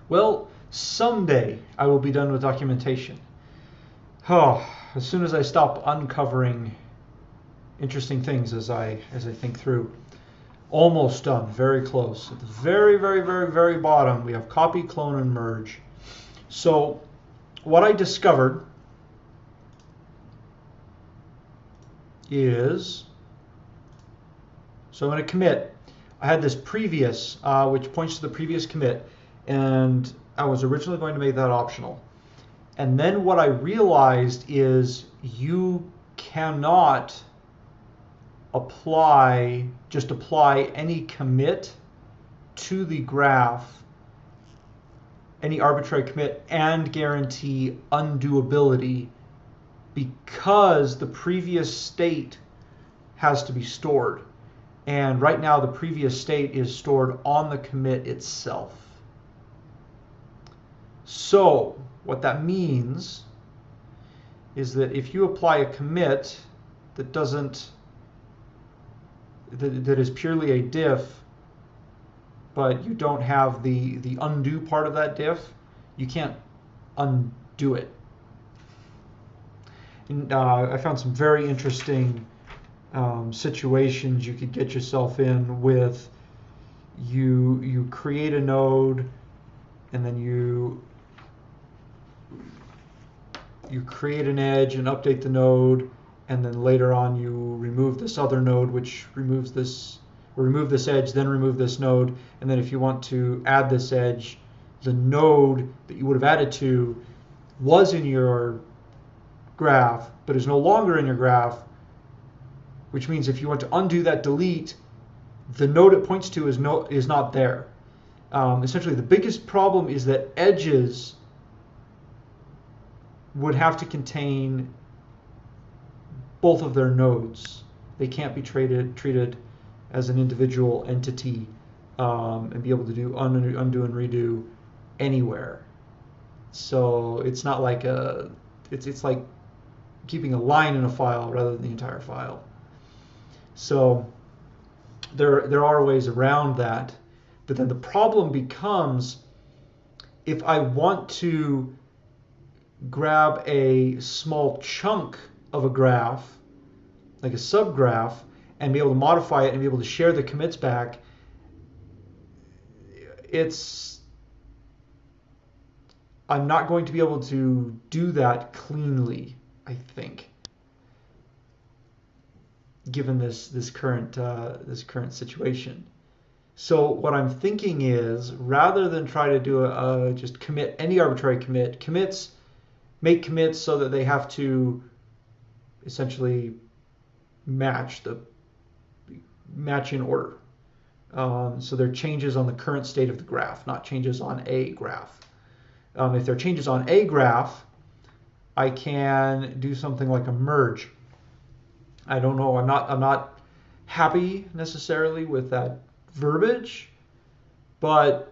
Well, someday I will be done with documentation. Oh, as soon as I stop uncovering interesting things as I think through. Almost done, very close. At the very, very, very, very bottom, we have copy, clone, and merge. So what I discovered is, so in a commit, I had this previous, which points to the previous commit, and I was originally going to make that optional. And then what I realized is you cannot just apply any commit to the graph, any arbitrary commit, and guarantee undoability, because the previous state has to be stored. And right now the previous state is stored on the commit itself. So what that means is that if you apply a commit that is purely a diff, but you don't have the undo part of that diff, you can't undo it. And I found some very interesting situations you could get yourself in with you create a node, and then you create an edge and update the node, and then later on you remove this other node, which removes this, or remove this edge, then remove this node, and then if you want to add this edge, the node that you would have added to was in your graph, but is no longer in your graph, which means if you want to undo that delete, the node it points to is not there. Essentially, the biggest problem is that edges would have to contain both of their nodes. They can't be treated as an individual entity and be able to do undo and redo anywhere. So it's not like it's like keeping a line in a file rather than the entire file. So there are ways around that, but then the problem becomes if I want to grab a small chunk of a graph, like a subgraph, and be able to modify it and be able to share the commits back, I'm not going to be able to do that cleanly, I think, given this current situation. So what I'm thinking is, rather than try to do just commit any arbitrary commits make commits so that they have to essentially match in order. So they're changes on the current state of the graph, not changes on a graph. If they're changes on a graph, I can do something like a merge. I don't know. I'm not happy necessarily with that verbiage, but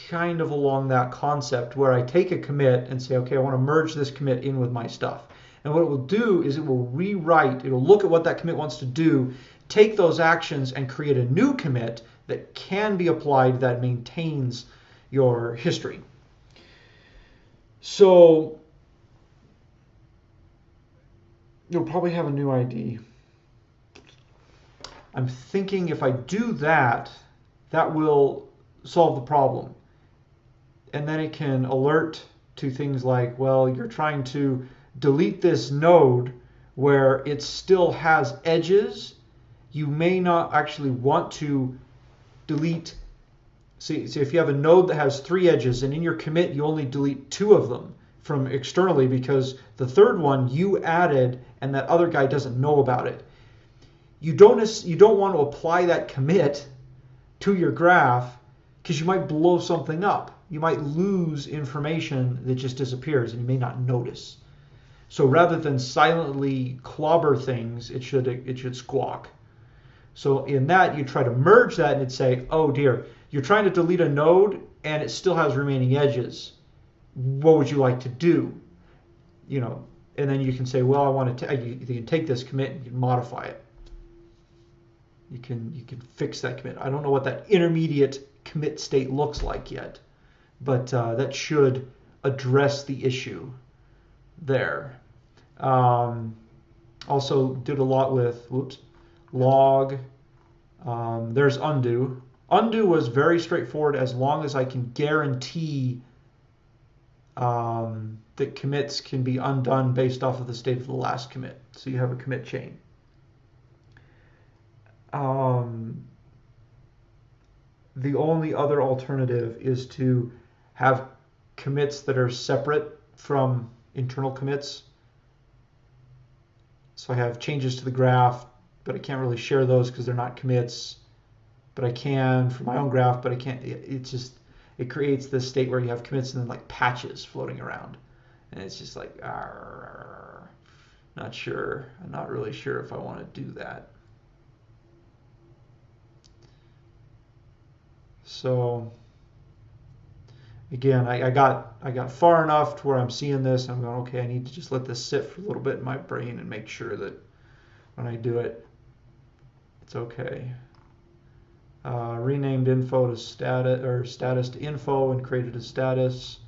kind of along that concept where I take a commit and say, okay, I want to merge this commit in with my stuff. And what it will do is it will rewrite, it'll look at what that commit wants to do, take those actions and create a new commit that can be applied that maintains your history. So you'll probably have a new ID. I'm thinking if I do that, that will solve the problem. And then it can alert to things like, well, you're trying to delete this node where it still has edges. You may not actually want to delete. See, if you have a node that has 3 edges and in your commit you only delete 2 of them from externally because the third one you added and that other guy doesn't know about it. You don't want to apply that commit to your graph because you might blow something up. You might lose information that just disappears and you may not notice. So rather than silently clobber things, it should squawk. So in that, you try to merge that and it'd say, oh dear, you're trying to delete a node and it still has remaining edges. What would you like to do? And then you can say, well, I want to. You can take this commit and you can modify it. You can fix that commit. I don't know what that intermediate commit state looks like yet, but that should address the issue there. Also did a lot with log. There's undo. Undo was very straightforward as long as I can guarantee that commits can be undone based off of the state of the last commit. So you have a commit chain. The only other alternative is to have commits that are separate from internal commits. So I have changes to the graph, but I can't really share those because they're not commits. But I can for my own graph, but I can't. It creates this state where you have commits and then like patches floating around, and it's just like, not sure. I'm not really sure if I want to do that. So again, I got far enough to where I'm seeing this. I'm going, okay, I need to just let this sit for a little bit in my brain and make sure that when I do it, it's okay. Renamed info to status, or status to info, and created a status.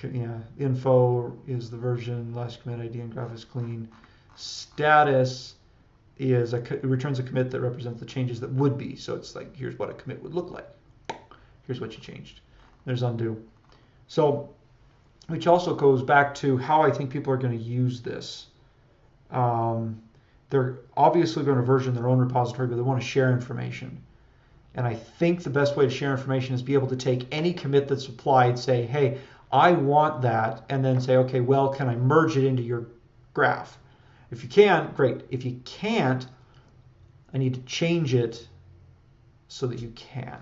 Yeah, info is the version, last commit ID and graph is clean. Status is it returns a commit that represents the changes that would be. So it's like, here's what a commit would look like. Here's what you changed. There's undo. So, which also goes back to how I think people are going to use this. They're obviously going to version their own repository, but they want to share information. And I think the best way to share information is be able to take any commit that's applied, say, hey, I want that, and then say, okay, well, can I merge it into your graph? If you can, great. If you can't, I need to change it so that you can.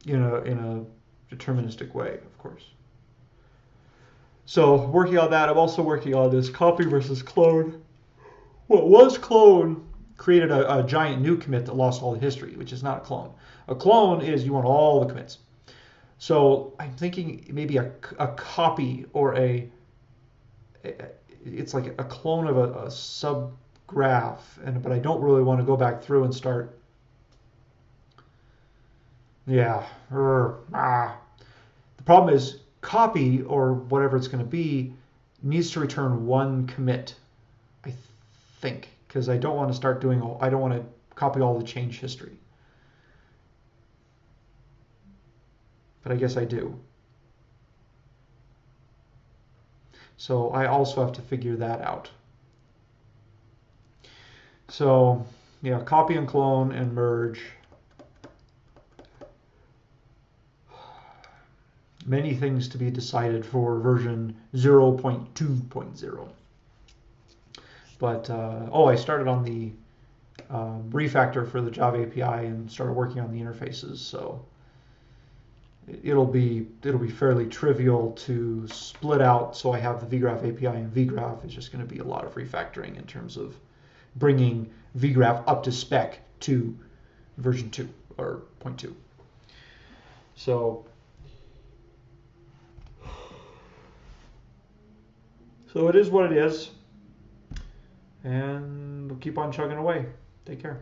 In a deterministic way, of course. So working on that, I'm also working on this copy versus clone. What was clone created a giant new commit that lost all the history, which is not a clone. A clone is you want all the commits. So I'm thinking maybe a copy or it's like a clone of a subgraph, but I don't really want to go back through and start. Yeah. The problem is copy, or whatever it's going to be, needs to return one commit, I think, because I don't want to start doing, I don't want to copy all the change history. But I guess I do. So I also have to figure that out. So yeah, copy and clone and merge. Many things to be decided for version 0.2.0. But I started on the refactor for the Java API and started working on the interfaces. So it'll be fairly trivial to split out. So I have the vgraph API, and vgraph is just going to be a lot of refactoring in terms of bringing vgraph up to spec to version 2 or 0.2. So it is what it is, and we'll keep on chugging away. Take care.